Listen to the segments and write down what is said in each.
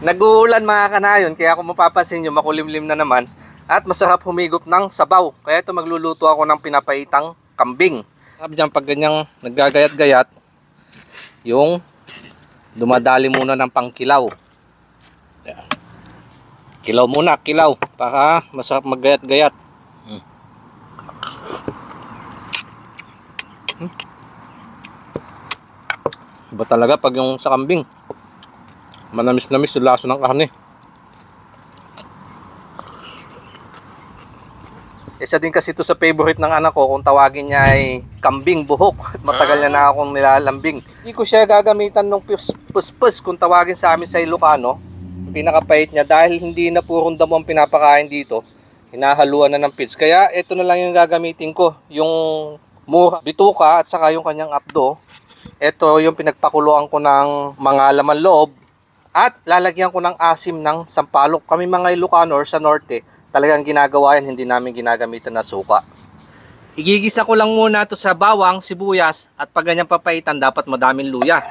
Nag-uulan mga kanayon, kaya kung mapapansin nyo makulimlim na naman at masarap humigop ng sabaw. Kaya ito magluluto ako ng pinapaitang kambing. Sarap dyan pag ganyang naggagayat-gayat, yung dumadali muna ng pangkilaw. Yan. Kilaw muna, kilaw, para masarap maggayat-gayat. Iba talaga pag yung sa kambing, manamis-namis yung lasa ng karne. Isa din kasi ito sa favorite ng anak ko, kung tawagin niya ay kambing buhok. Matagal na akong nilalambing. Hindi ko siya gagamitan ng puspus kung tawagin sa amin sa Ilocano. Pinakapait niya dahil hindi na purong damo ang pinapakain dito. Hinahaluan na ng pits. Kaya ito na lang yung gagamitin ko. Yung mura, bituka at saka yung kanyang apdo. Ito yung pinagpakuluan ko ng mga laman loob. At lalagyan ko ng asim ng sampalok. Kami mga Ilocano or sa norte, talagang ginagawa yan, hindi namin ginagamitan na suka. Igigisa ko lang muna ito sa bawang, sibuyas, at pag ganyan papaitan, dapat madaming luya.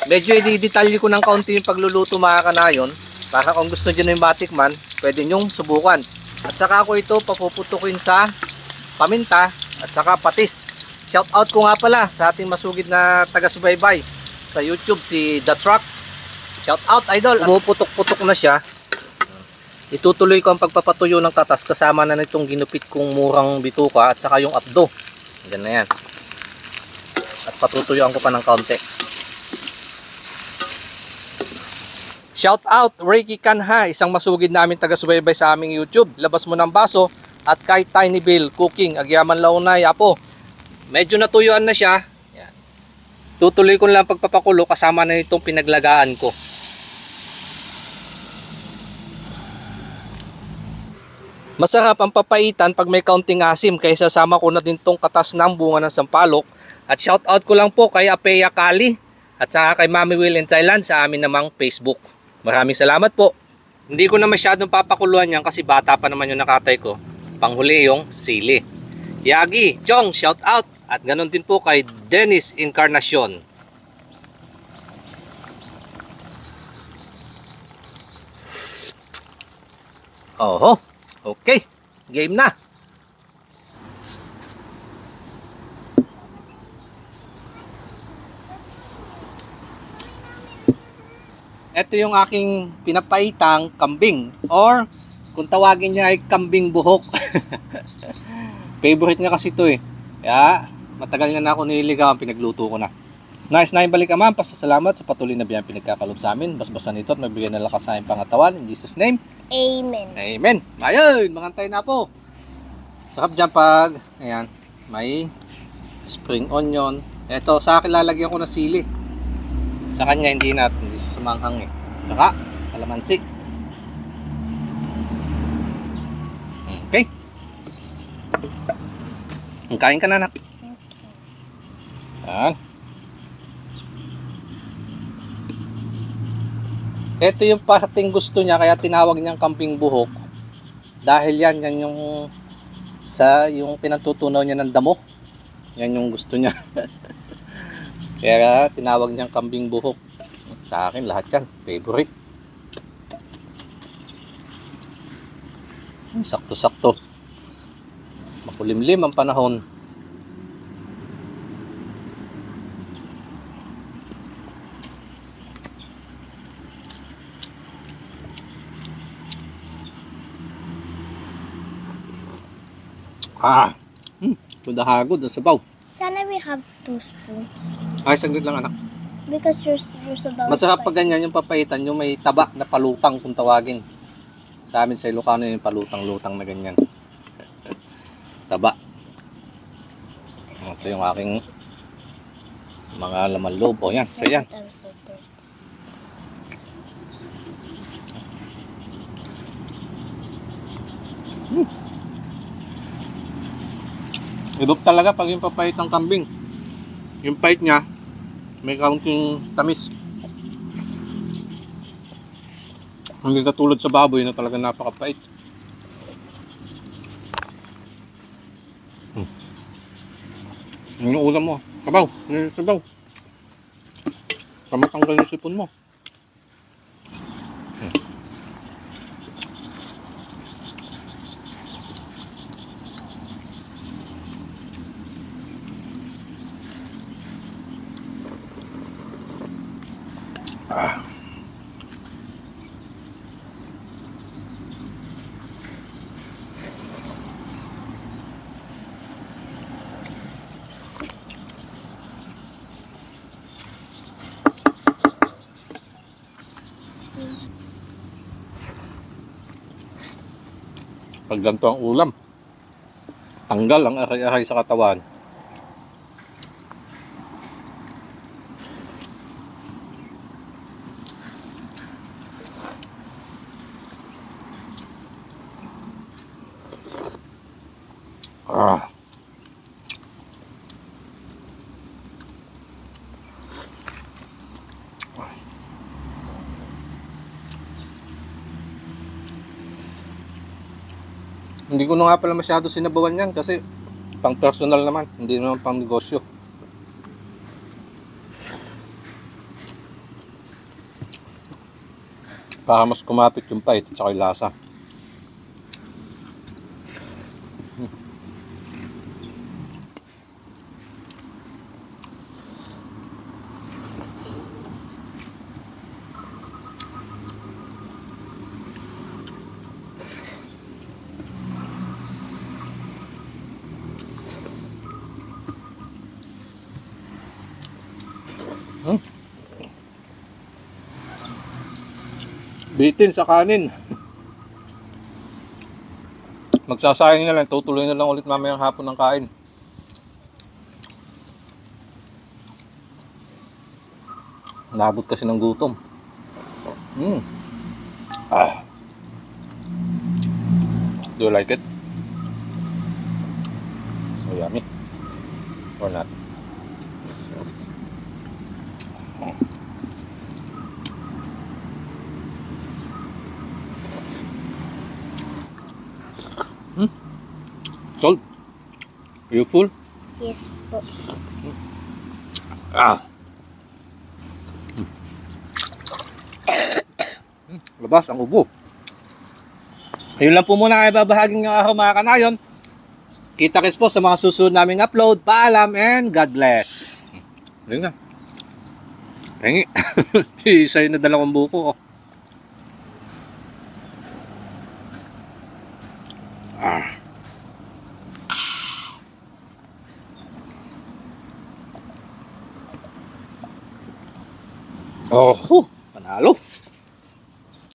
Medyo i-detalye ko ng kaunti yung pagluluto mga kanayon, para kung gusto nyo yung matikman, pwede nyong subukan. At saka ko ito papuputukin sa paminta at saka patis. Shout out ko nga pala sa ating masugid na taga-subaybay sa YouTube, si The Truck. Shout out idol. Pumuputok-putok na siya. Itutuloy ko ang pagpapatuyo ng katas kasama na nitong ginupit kong murang bituka at saka yung apdo. Yan na yan. At patutuyuan ko pa ng kaunti. Shout out Ricky Canha, isang masugid namin taga-subaybay sa aming YouTube. Labas mo ng baso at kay Tiny Bill Cooking, Agyaman Launay, Apo. Medyo natuyuan na siya. Yan. Tutuloy ko lang pagpapakulo kasama na itong pinaglagaan ko. Masarap ang papaitan pag may kaunting asim, kaya sasama ko na din tong katas ng bunga ng sampalok. At shout out ko lang po kay Apeya Kali at saka kay Mami Will in Thailand sa amin namang Facebook. Maraming salamat po. Hindi ko na masyadong papakuluan yan kasi bata pa naman yung nakatay ko. Panghuli yung sili. Yagi, Chong, shout out. At ganon din po kay Dennis Encarnacion. Oho, okay. Game na. Ito yung aking pinapaitang kambing or kung tawagin niya ay kambing buhok. Favorite niya kasi ito eh. Kaya matagal na ako nililigawan, pinagluto ko na. Nice na yung balik Ama, pasasalamat sa patuloy na biyang pinagkakalob sa amin. Basbasan ito at mabigyan ng lakas sa aming pangatawan. In Jesus' name. Amen. Amen. Ayun, mangantay na po. Sarap dyan pag, ayan, may spring onion. Ito, sa akin lalagyan ko na sili. Sa kanya hindi siya sumanghang eh. Saka, kalamansi. Okay. Kain ka na anak. Yan. Ito yung parting gusto niya kaya tinawag niyang kambing buhok. Dahil yan yung pinatutunaw niya ng damo. Yan yung gusto niya. Kaya tinawag niyang kambing buhok. Sa akin lahat yan, favorite. Sakto-sakto. Makulimlim ang panahon. Kudahagod ang sabaw. Sana we have 2 spoons. Ay, saglit lang anak. Because your sabaw Masarap spicy. pag ganyan yung papaitan, yung may taba na palutang kung tawagin. Sa amin sa Ilocano yung palutang-lutang na ganyan. Taba. Ito yung aking mga laman loob. O yan, so yan. I'm so thirsty. Idop talaga pag yung papait ng kambing. Yung pait niya, may kaunting tamis. Hindi katulad sa baboy na talaga napakapait. Yung ulam mo, sabaw, sabaw. Para matanggal yung sipon mo. Pag ganito ang ulam, tanggal ang aray-aray sa katawan. Ah. Hindi ko na nga pala masyado sinabawan yan kasi pang personal naman, hindi naman pang negosyo. Para mas kumapit yung pait at saka yung lasa. Bitin sa kanin. Magsasayang na lang, tutuloy na lang ulit mamayang hapon ng kain. Nabot kasi ng gutom. Do you like it? So yummy. Or not? Salt? Are you full? Yes po. Labas ang ubo. Ayun lang po muna ay babahaging ng araw mga kanayon. Kita-kits po sa mga susunod naming upload. Paalam and God bless. Ayun nga. Pengi. Isa yun na dalawang buko. Oh. Oh, panalo.